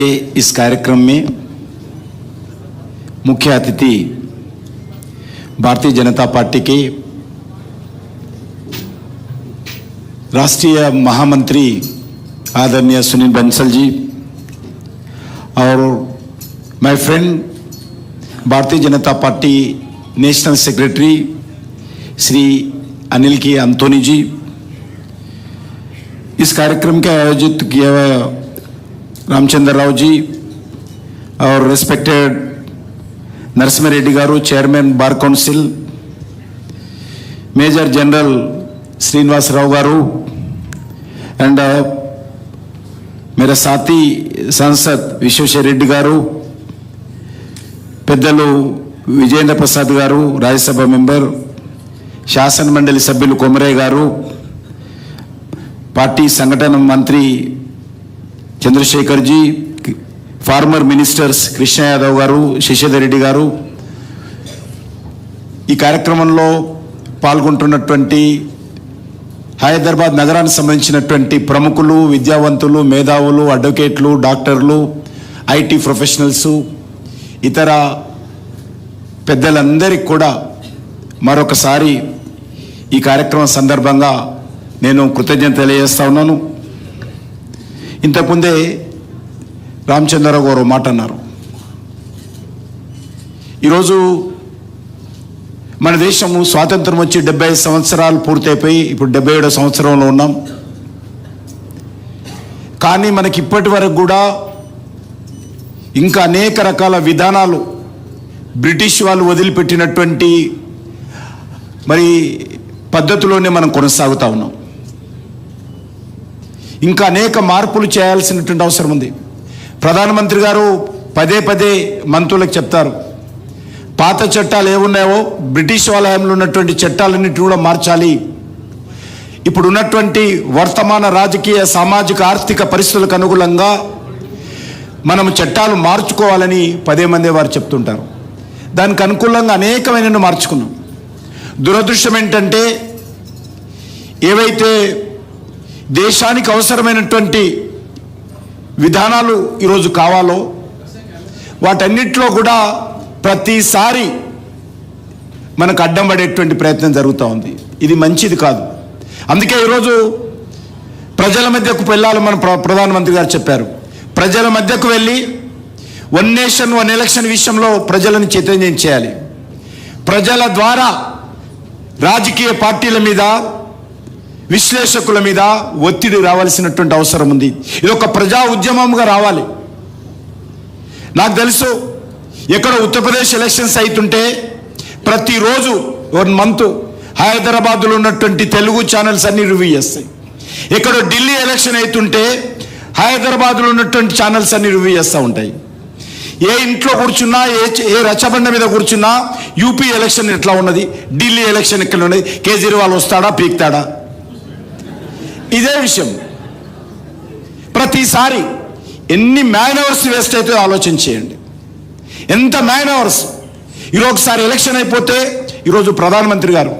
इस कार्यक्रम में मुख्य अतिथि भारतीय जनता पार्टी के राष्ट्रीय महामंत्री आदरणीय सुनील बंसल जी और my friend Bharatiya Janata party national secretary Shri Anil के अंतोनी जी, इस कार्यक्रम के आयोजित किया हुआ रामचंद्र राव जी और respected Narasimha Reddy garu chairman bar council, major general Srinivas Rao garu and मेरा साथी सांसद विश्वेश्वर रेड्डी गारू, పెద్దలు విజేంద్ర ప్రసాద్ గారు రాజ్యసభ మెంబర్, శాసన మండలి సభ్యులు కొమరయ్య గారు, పార్టీ సంఘటన మంత్రి చంద్రశేఖర్ జీ, ఫార్మర్ మినిస్టర్స్ కృష్ణ యాదవ్ గారు, శశిధర్ రెడ్డి గారు, ఈ కార్యక్రమంలో పాల్గొంటున్నటువంటి హైదరాబాద్ నగరానికి సంబంధించినటువంటి ప్రముఖులు, విద్యావంతులు, మేధావులు, అడ్వకేట్లు, డాక్టర్లు, ఐటీ ప్రొఫెషనల్స్, ఇతర పెద్దలందరికీ కూడా మరొకసారి ఈ కార్యక్రమం సందర్భంగా నేను కృతజ్ఞత తెలియజేస్తా ఉన్నాను. ఇంతకుముందే రామచంద్రరావు గారు మాట అన్నారు. ఈరోజు మన దేశము స్వాతంత్రం వచ్చి 75 సంవత్సరాలు పూర్తయిపోయి ఇప్పుడు 77వ సంవత్సరంలో ఉన్నాం. కానీ మనకి ఇప్పటి వరకు కూడా ఇంకా అనేక రకాల విధానాలు బ్రిటిష్ వాళ్ళు వదిలిపెట్టినటువంటి మరి పద్ధతిలోనే మనం కొనసాగుతూ ఉన్నాం. ఇంకా అనేక మార్పులు చేయాల్సినటువంటి అవసరం ఉంది. ప్రధానమంత్రి గారు పదే పదే మంత్రులకు చెప్తారు, పాత చట్టాలు ఏమున్నాయో బ్రిటిష్ వాళ్ళ హయాంలో ఉన్నటువంటి చట్టాలన్నింటినీ కూడా మార్చాలి, ఇప్పుడు ఉన్నటువంటి వర్తమాన రాజకీయ సామాజిక ఆర్థిక పరిస్థితులకు అనుగుణంగా మనం చట్టాలు మార్చుకోవాలని పదే మందే వారు చెప్తుంటారు. దానికి అనుకూలంగా అనేకమైన మార్చుకున్నాం. దురదృష్టం ఏంటంటే ఏవైతే దేశానికి అవసరమైనటువంటి విధానాలు ఈరోజు కావాలో వాటన్నిటిలో కూడా ప్రతిసారి మనకు అడ్డం పడేటువంటి ప్రయత్నం జరుగుతూ ఉంది. ఇది మంచిది కాదు. అందుకే ఈరోజు ప్రజల మధ్యకు వెళ్ళాలి. మన ప్రధానమంత్రి గారు చెప్పారు, ప్రజల మధ్యకు వెళ్ళి వన్ నేషన్ వన్ ఎలక్షన్ విషయంలో ప్రజలను చైతన్యం చేయాలి. ప్రజల ద్వారా రాజకీయ పార్టీల మీద, విశ్లేషకుల మీద ఒత్తిడి రావాల్సినటువంటి అవసరం ఉంది. ఇది ఒక ప్రజా ఉద్యమంగా రావాలి. నాకు తెలుసు, ఎక్కడ ఉత్తరప్రదేశ్ ఎలక్షన్స్ అవుతుంటే ప్రతిరోజు 1 మంత్ హైదరాబాద్లో ఉన్నటువంటి తెలుగు ఛానల్స్ అన్ని రివ్యూ చేస్తాయి. ఎక్కడో ఢిల్లీ ఎలక్షన్ అవుతుంటే హైదరాబాద్లో ఉన్నటువంటి ఛానల్స్ అన్ని రివ్యూ చేస్తూ ఉంటాయి. ఏ ఇంట్లో కూర్చున్నా, ఏ రచ్చబండ మీద కూర్చున్నా యూపీ ఎలక్షన్ ఎట్లా ఉన్నది, ఢిల్లీ ఎలక్షన్ ఎక్కడ ఉన్నది, కేజ్రీవాల్ వస్తాడా పీక్తాడా, ఇదే విషయం. ప్రతిసారి ఎన్ని మ్యాన్ అవర్స్ వేస్ట్ అయితే ఆలోచన చేయండి. ఎంత మ్యాన్ అవర్స్. ఈరోజు ఒకసారి ఎలక్షన్ అయిపోతే ఈరోజు ప్రధానమంత్రి గారు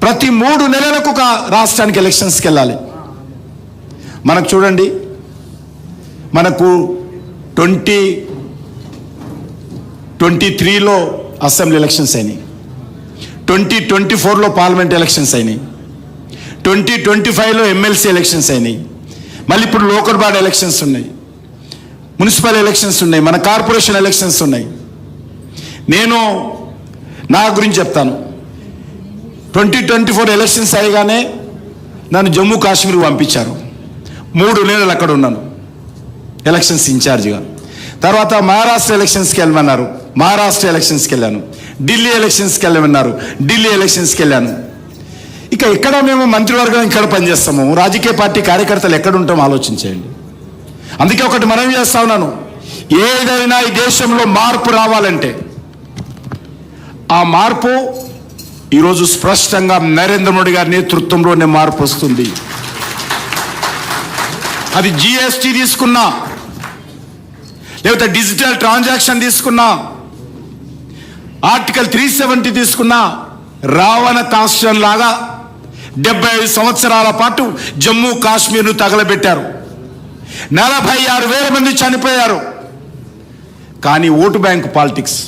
ప్రతి 3 నెలలకు ఒక రాష్ట్రానికి ఎలక్షన్స్కి వెళ్ళాలి. మనకు చూడండి, మనకు 2023లో అసెంబ్లీ ఎలక్షన్స్ అయినాయి, 2024లో పార్లమెంట్ ఎలక్షన్స్ అయినాయి, 2025లో ఎమ్మెల్సీ ఎలక్షన్స్ అయినాయి, మళ్ళీ ఇప్పుడు లోకల్ బాడీ ఎలక్షన్స్ ఉన్నాయి, మున్సిపల్ ఎలక్షన్స్ ఉన్నాయి, మన కార్పొరేషన్ ఎలక్షన్స్ ఉన్నాయి. నేను నా గురించి చెప్తాను. 2024 ఎలక్షన్స్ అయ్యగానే నన్ను జమ్మూ కాశ్మీర్ పంపించారు. 3 నెలలు అక్కడ ఉన్నాను ఎలక్షన్స్ ఇన్ఛార్జిగా. తర్వాత మహారాష్ట్ర ఎలక్షన్స్కి వెళ్ళమన్నారు, మహారాష్ట్ర ఎలక్షన్స్కి వెళ్ళాను. ఢిల్లీ ఎలక్షన్స్కి వెళ్ళమన్నారు, ఢిల్లీ ఎలక్షన్స్కి వెళ్ళాను. ఇక ఎక్కడ మేము మంత్రివర్గం ఇక్కడ పనిచేస్తాము, రాజకీయ పార్టీ కార్యకర్తలు ఎక్కడ ఉంటామో ఆలోచించేయండి. అందుకే ఒకటి మనం చేస్తా ఉన్నాను, ఏదైనా ఈ దేశంలో మార్పు రావాలంటే ఆ మార్పు ఈరోజు స్పష్టంగా నరేంద్ర మోడీ గారి నేతృత్వంలోనే మార్పు వస్తుంది. అది జిఎస్టీ తీసుకున్నా, లేకపోతే డిజిటల్ ట్రాన్సాక్షన్ తీసుకున్నా, ఆర్టికల్ 370 తీసుకున్నా, రావణ కాన్స్టిట్యూషన్ లాగా 75 సంవత్సరాల పాటు జమ్మూ కాశ్మీర్ను తగలబెట్టారు. 46,000 మంది చనిపోయారు. కానీ ఓటు బ్యాంకు పాలిటిక్స్,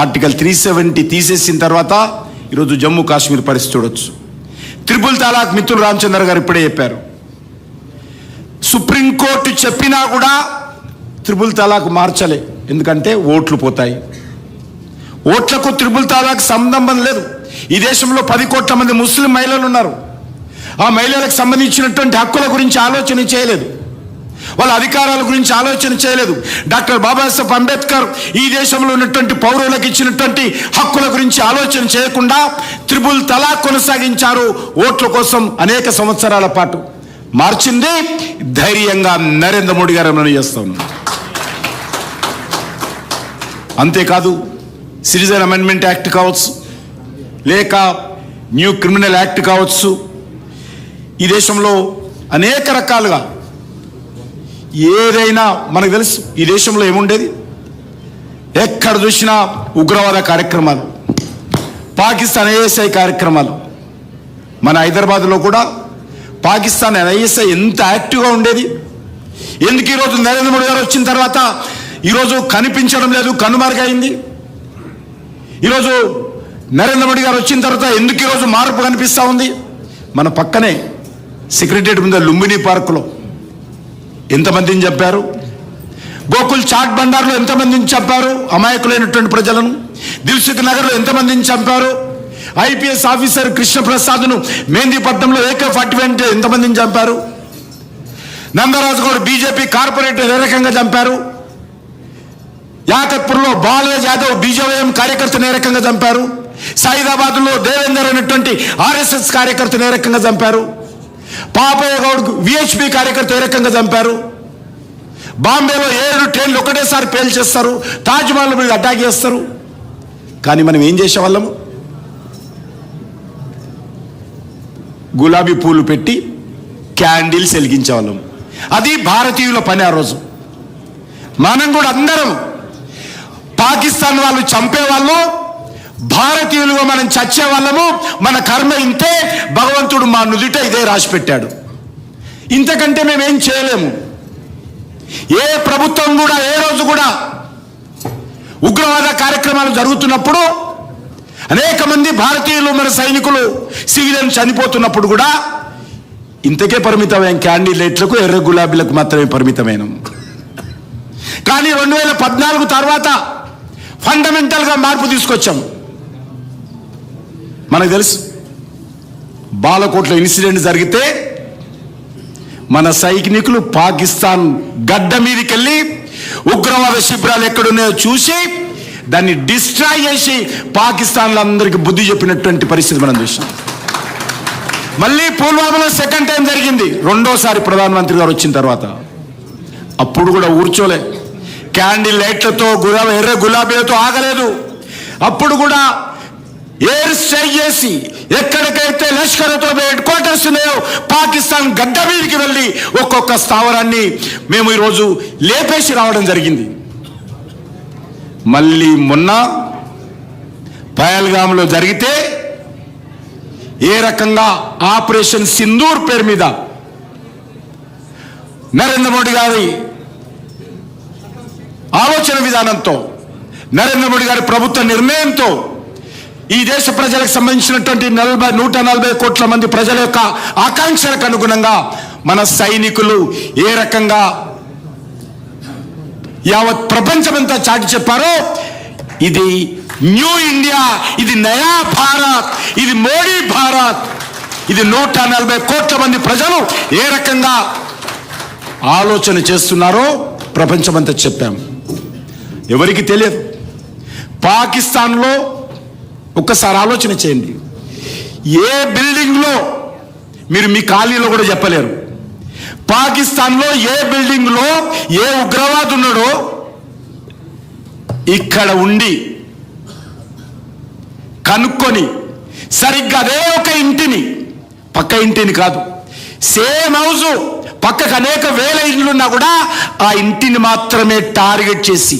ఆర్టికల్ 370 తీసేసిన తర్వాత ఈరోజు జమ్మూ కాశ్మీర్ పరిస్థితి చూడొచ్చు. త్రిపుల్ తలాక్ మిత్రులు రామచంద్ర గారు ఇప్పుడే చెప్పారు. సుప్రీంకోర్టు చెప్పినా కూడా త్రిపుల్ తలాక్ మార్చలే, ఎందుకంటే ఓట్లు పోతాయి. ఓట్లకు త్రిపుల్ తలాక్ సంబంధం లేదు. ఈ దేశంలో 10 కోట్ల మంది ముస్లిం మహిళలు ఉన్నారు. ఆ మహిళలకు సంబంధించినటువంటి హక్కుల గురించి ఆలోచన చేయలేదు, వాళ్ళ అధికారాల గురించి ఆలోచన చేయలేదు. డాక్టర్ బాబాసాహెబ్ అంబేద్కర్ ఈ దేశంలో ఉన్నటువంటి పౌరులకు ఇచ్చినటువంటి హక్కుల గురించి ఆలోచన చేయకుండా త్రిపుల్ తలాక్ కొనసాగించారు. ఓట్ల కోసం అనేక సంవత్సరాల పాటు. మార్చింది ధైర్యంగా నరేంద్ర మోడీ గారు మనం చేస్తాం. అంతేకాదు, సిటిజన్ అమెండ్మెంట్ యాక్ట్ కావచ్చు, లేక న్యూ క్రిమినల్ యాక్ట్ కావచ్చు, ఈ దేశంలో అనేక రకాలుగా ఏదైనా మనకు తెలుసు. ఈ దేశంలో ఏముండేది? ఎక్కడ చూసినా ఉగ్రవాద కార్యక్రమాలు, పాకిస్తాన్ ఐఎస్ఐ కార్యక్రమాలు. మన హైదరాబాద్లో కూడా పాకిస్తాన్ ఐఎస్ఐ ఎంత యాక్టివ్గా ఉండేది. ఎందుకు ఈరోజు నరేంద్ర మోడీ గారు వచ్చిన తర్వాత ఈరోజు కనిపించడం లేదు, కనుమరుగైంది? ఈరోజు నరేంద్ర మోడీ గారు వచ్చిన తర్వాత ఎందుకు ఈరోజు మార్పు కనిపిస్తూ ఉంది? మన పక్కనే సెక్రటరియట్ ముందు లుంబిని పార్కులో ఎంతమందిని చంపారు? గోకుల్ చాట్ బండార్లో ఎంతమందిని చంపారు అమాయకులైనటువంటి ప్రజలను? దిల్సుఖ్ నగర్లో ఎంతమందిని చంపారు? ఐపీఎస్ ఆఫీసర్ కృష్ణప్రసాద్ను మెహందీపట్నంలో AK-47 ఎంతమందిని చంపారు? నందరాజు గౌడ్ బీజేపీ కార్పొరేటర్ ఏ రకంగా చంపారు? యాకత్పూర్లో బాలరాజ్ యాదవ్ బీజేవైఎం కార్యకర్తను ఏ రకంగా చంపారు? సైదాబాద్లో దేవేందర్ అనేటువంటి RSS కార్యకర్తను ఏ రకంగా చంపారు? పాపయ్య గౌడ్ VHP కార్యకర్త ఏ రకంగా చంపారు? బాంబేలో 7 ట్రైన్లు ఒకటేసారి పేల్చేస్తారు, తాజ్మహల్ మీద అటాక్ చేస్తారు. కానీ మనం ఏం చేసేవాళ్ళము? గులాబీ పూలు పెట్టి క్యాండిల్స్ వెలిగించేవాళ్ళం. అది భారతీయుల పని. ఆ రోజు మనం కూడా అందరం పాకిస్తాన్ వాళ్ళు చంపేవాళ్ళు, భారతీయులుగా మనం చచ్చేవాళ్ళము. మన కర్మ ఇంతే, భగవంతుడు మా నుదుట ఇదే రాసి పెట్టాడు. ఇంతకంటే మేమేం చేయలేము. ఏ ప్రభుత్వం కూడా ఏ రోజు కూడా ఉగ్రవాద కార్యక్రమాలు జరుగుతున్నప్పుడు, అనేక మంది భారతీయులు మన సైనికులు సివిలియన్ చనిపోతున్నప్పుడు కూడా ఇంతకే పరిమితమైన క్యాండిల్ లైట్లకు, ఎర్ర గులాబీలకు మాత్రమే పరిమితమైన. కానీ 2014 తర్వాత ఫండమెంటల్గా మార్పు తీసుకొచ్చాం. మనకు తెలుసు, బాలకోట్ల ఇన్సిడెంట్ జరిగితే మన సైనికులు పాకిస్తాన్ గడ్డ మీదకి వెళ్ళి ఉగ్రవాద శిబిరాలు ఎక్కడున్నాయో చూసి దాన్ని డిస్ట్రాయ్ చేసి పాకిస్తాన్లో అందరికీ బుద్ధి చెప్పినటువంటి పరిస్థితి మనం చూసాం. మళ్ళీ పుల్వామాలో సెకండ్ టైం జరిగింది, రెండోసారి ప్రధానమంత్రి గారు వచ్చిన తర్వాత. అప్పుడు కూడా ఊర్చోలే, క్యాండిల్ లైట్లతో ఎర్ర గులాబీలతో ఆగలేదు. అప్పుడు కూడా ఎయిర్ స్ట్రైక్ చేసి ఎక్కడికైతే లష్కర్తో హెడ్ క్వార్టర్స్ ఉన్నాయో పాకిస్తాన్ గడ్డ మీదకి వెళ్ళి ఒక్కొక్క స్థావరాన్ని మేము ఈరోజు లేపేసి రావడం జరిగింది. మళ్ళీ మొన్న పహల్గామ్లో జరిగితే ఏ రకంగా ఆపరేషన్ సింధూర్ పేరు మీద నరేంద్ర మోడీ గారి ఆలోచన విధానంతో, నరేంద్ర మోడీ గారి ప్రభుత్వ నిర్ణయంతో ఈ దేశ ప్రజలకు సంబంధించినటువంటి 140 కోట్ల మంది ప్రజల యొక్క ఆకాంక్షలకు అనుగుణంగా మన సైనికులు ఏ రకంగా యావత్ ప్రపంచమంతా చాటి చెప్పారో, ఇది న్యూ ఇండియా, ఇది నయా భారత్, ఇది మోడీ భారత్, ఇది 140 కోట్ల మంది ప్రజలు ఏ రకంగా ఆలోచన చేస్తున్నారో ప్రపంచమంతా చెప్పాం. ఎవరికి తెలియదు. పాకిస్తాన్లో ఒక్కసారి ఆలోచన చేయండి, ఏ బిల్డింగ్లో మీరు మీ ఖాళీలో కూడా చెప్పలేరు. పాకిస్తాన్లో ఏ బిల్డింగ్లో ఏ ఉగ్రవాది ఉన్నాడో ఇక్కడ ఉండి కనుక్కొని సరిగ్గా అదే ఒక ఇంటిని, పక్క ఇంటిని కాదు, సేమ్ హౌస్ పక్కకు అనేక వేల ఇండ్లున్నా కూడా ఆ ఇంటిని మాత్రమే టార్గెట్ చేసి,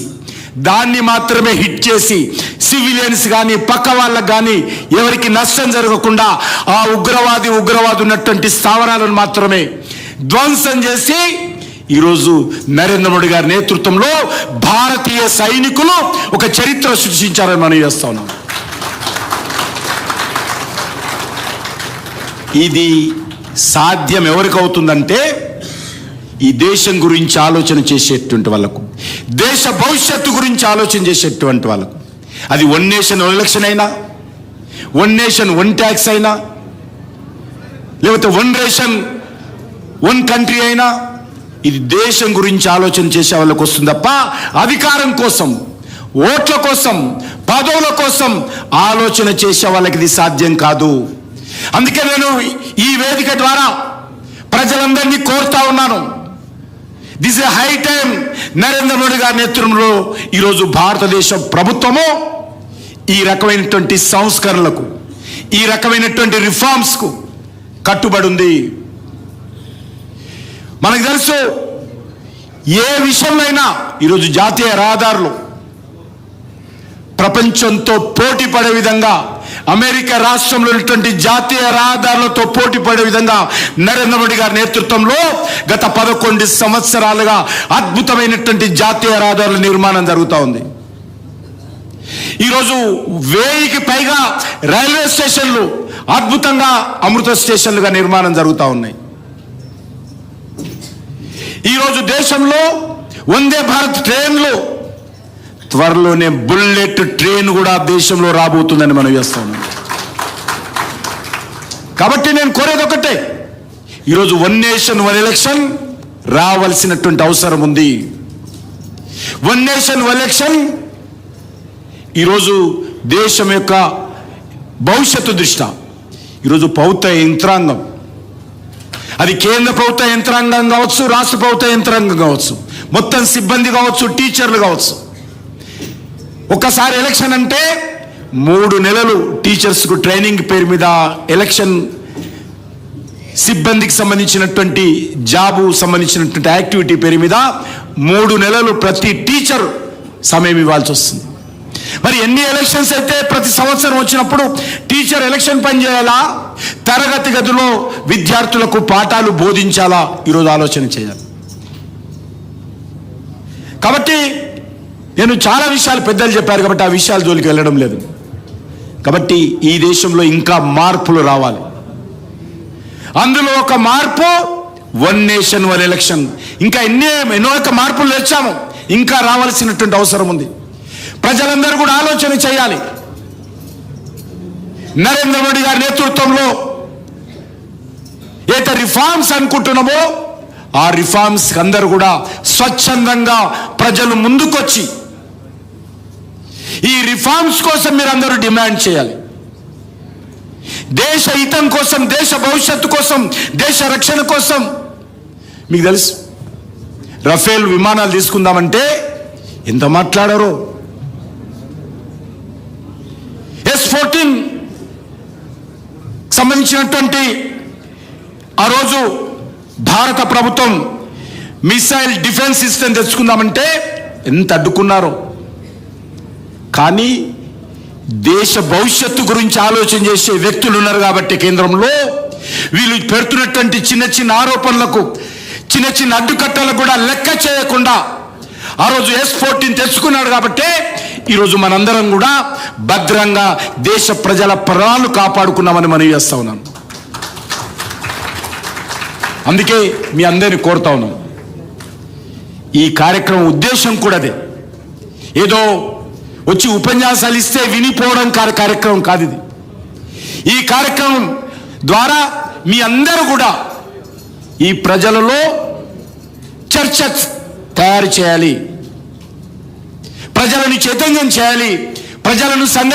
దాన్ని మాత్రమే హిట్ చేసి, సివిలియన్స్ కానీ పక్క వాళ్ళకు కానీ ఎవరికి నష్టం జరగకుండా ఆ ఉగ్రవాది ఉన్నటువంటి స్థావరాలను మాత్రమే ధ్వంసం చేసి ఈరోజు నరేంద్ర మోడీ గారి నేతృత్వంలో భారతీయ సైనికులు ఒక చరిత్ర సృష్టించారని మనం చేస్తా ఉన్నాం. ఇది సాధ్యం ఎవరికి అవుతుందంటే ఈ దేశం గురించి ఆలోచన చేసేటువంటి వాళ్ళకు, దేశ భవిష్యత్తు గురించి ఆలోచన చేసేటువంటి వాళ్ళకు. అది వన్ నేషన్ వన్ ఎలక్షన్ అయినా, వన్ నేషన్ వన్ ట్యాక్స్ అయినా, లేకపోతే వన్ రేషన్ వన్ కంట్రీ అయినా, ఇది దేశం గురించి ఆలోచన చేసే వాళ్ళకు వస్తుంది తప్ప అధికారం కోసం, ఓట్ల కోసం, పదవుల కోసం ఆలోచన చేసే వాళ్ళకి ఇది సాధ్యం కాదు. అందుకే నేను ఈ వేదిక ద్వారా ప్రజలందరినీ కోరుతా ఉన్నాను. This A high time. Narendra Modi గారి నేతృత్వంలో ఈరోజు భారతదేశ ప్రభుత్వము ఈ రకమైనటువంటి సంస్కరణలకు, ఈ రకమైనటువంటి రిఫార్మ్స్కు కట్టుబడి ఉంది. మనకు తెలుసు, ఏ విషయంలో ఈరోజు జాతీయ రహదారులు ప్రపంచంతో పోటీ పడే విధంగా, అమెరికా రాష్ట్రంలో ఉన్నటువంటి జాతీయ రహదారులతో పోటీ పడే విధంగా నరేంద్ర మోడీ గారి నేతృత్వంలో గత 11 సంవత్సరాలుగా అద్భుతమైనటువంటి జాతీయ రహదారుల నిర్మాణం జరుగుతూ ఉంది. ఈరోజు 1000కి పైగా రైల్వే స్టేషన్లు అద్భుతంగా అమృత స్టేషన్లుగా నిర్మాణం జరుగుతూ ఉన్నాయి. ఈరోజు దేశంలో వందే భారత్ ట్రైన్లు, త్వరలోనే బుల్లెట్ ట్రైన్ కూడా దేశంలో రాబోతుందని మనం చేస్తాం. కాబట్టి నేను కోరేది ఒకటే, ఈరోజు వన్ నేషన్ వన్ ఎలక్షన్ రావాల్సినటువంటి అవసరం ఉంది. వన్ నేషన్ వన్ ఎలక్షన్ ఈరోజు దేశం యొక్క భవిష్యత్తు దృష్ట్యా ఈరోజు ప్రభుత్వ యంత్రాంగం, అది కేంద్ర ప్రభుత్వ యంత్రాంగం కావచ్చు, రాష్ట్ర ప్రభుత్వ యంత్రాంగం కావచ్చు, మొత్తం సిబ్బంది కావచ్చు, టీచర్లు కావచ్చు, ఒక్కసారి ఎలక్షన్ అంటే 3 నెలలు టీచర్స్కు ట్రైనింగ్ పేరు మీద, ఎలక్షన్ సిబ్బందికి సంబంధించినటువంటి జాబు సంబంధించినటువంటి యాక్టివిటీ పేరు మీద 3 నెలలు ప్రతి టీచర్ సమయం ఇవ్వాల్సి వస్తుంది. మరి ఎన్ని ఎలక్షన్స్ అయితే ప్రతి సంవత్సరం వచ్చినప్పుడు టీచర్ ఎలక్షన్ పని చేయాలా, తరగతి గదిలో విద్యార్థులకు పాఠాలు బోధించాలా, ఈరోజు ఆలోచన చేయాలి. కాబట్టి నేను చాలా విషయాలు పెద్దలు చెప్పారు కాబట్టి ఆ విషయాల జోలికి వెళ్ళడం లేదు. కాబట్టి ఈ దేశంలో ఇంకా మార్పులు రావాలి. అందులో ఒక మార్పు వన్ నేషన్ వన్ ఎలక్షన్. ఇంకా ఎన్నో మార్పులు తెచ్చాము, ఇంకా రావాల్సినటువంటి అవసరం ఉంది. ప్రజలందరూ కూడా ఆలోచన చేయాలి. నరేంద్ర మోడీ గారి నేతృత్వంలో ఏదైతే రిఫార్మ్స్ అనుకుంటున్నామో ఆ రిఫార్మ్స్ అందరూ కూడా స్వచ్ఛందంగా ప్రజలు ముందుకొచ్చి ఈ రిఫార్మ్స్ కోసం మీరు అందరూ డిమాండ్ చేయాలి. దేశ హితం కోసం, దేశ భవిష్యత్తు కోసం, దేశ రక్షణ కోసం. మీకు తెలుసు, రఫేల్ విమానాలు తీసుకుందామంటే ఎంత మాట్లాడారో. S-14 సంబంధించినటువంటి ఆ రోజు భారత ప్రభుత్వం మిసైల్ డిఫెన్స్ సిస్టమ్ తెచ్చుకుందామంటే ఎంత అడ్డుకున్నారో. కానీ దేశ భవిష్యత్తు గురించి ఆలోచన చేసే వ్యక్తులు ఉన్నారు కాబట్టి కేంద్రంలో వీళ్ళు పెడుతున్నటువంటి చిన్న చిన్న ఆరోపణలకు, చిన్న చిన్న అడ్డుకట్టలకు కూడా లెక్క చేయకుండా ఆ రోజు S-14 తెచ్చుకున్నాడు. కాబట్టి ఈరోజు మనందరం కూడా భద్రంగా దేశ ప్రజల ప్రాణాలు కాపాడుకున్నామని మనం చేస్తా ఉన్నాం. అందుకే మీ అందరిని కోరుతా ఉన్నాం, ఈ కార్యక్రమం ఉద్దేశం కూడా అదే. ఏదో వచ్చి ఉపన్యాసాలు ఇస్తే వినిపోవడం కార్యక్రమం కాదు ఇది. ఈ కార్యక్రమం ద్వారా మీ అందరూ కూడా ఈ ప్రజలలో చర్చ తయారు చేయాలి, ప్రజలను చైతన్యం చేయాలి, ప్రజలను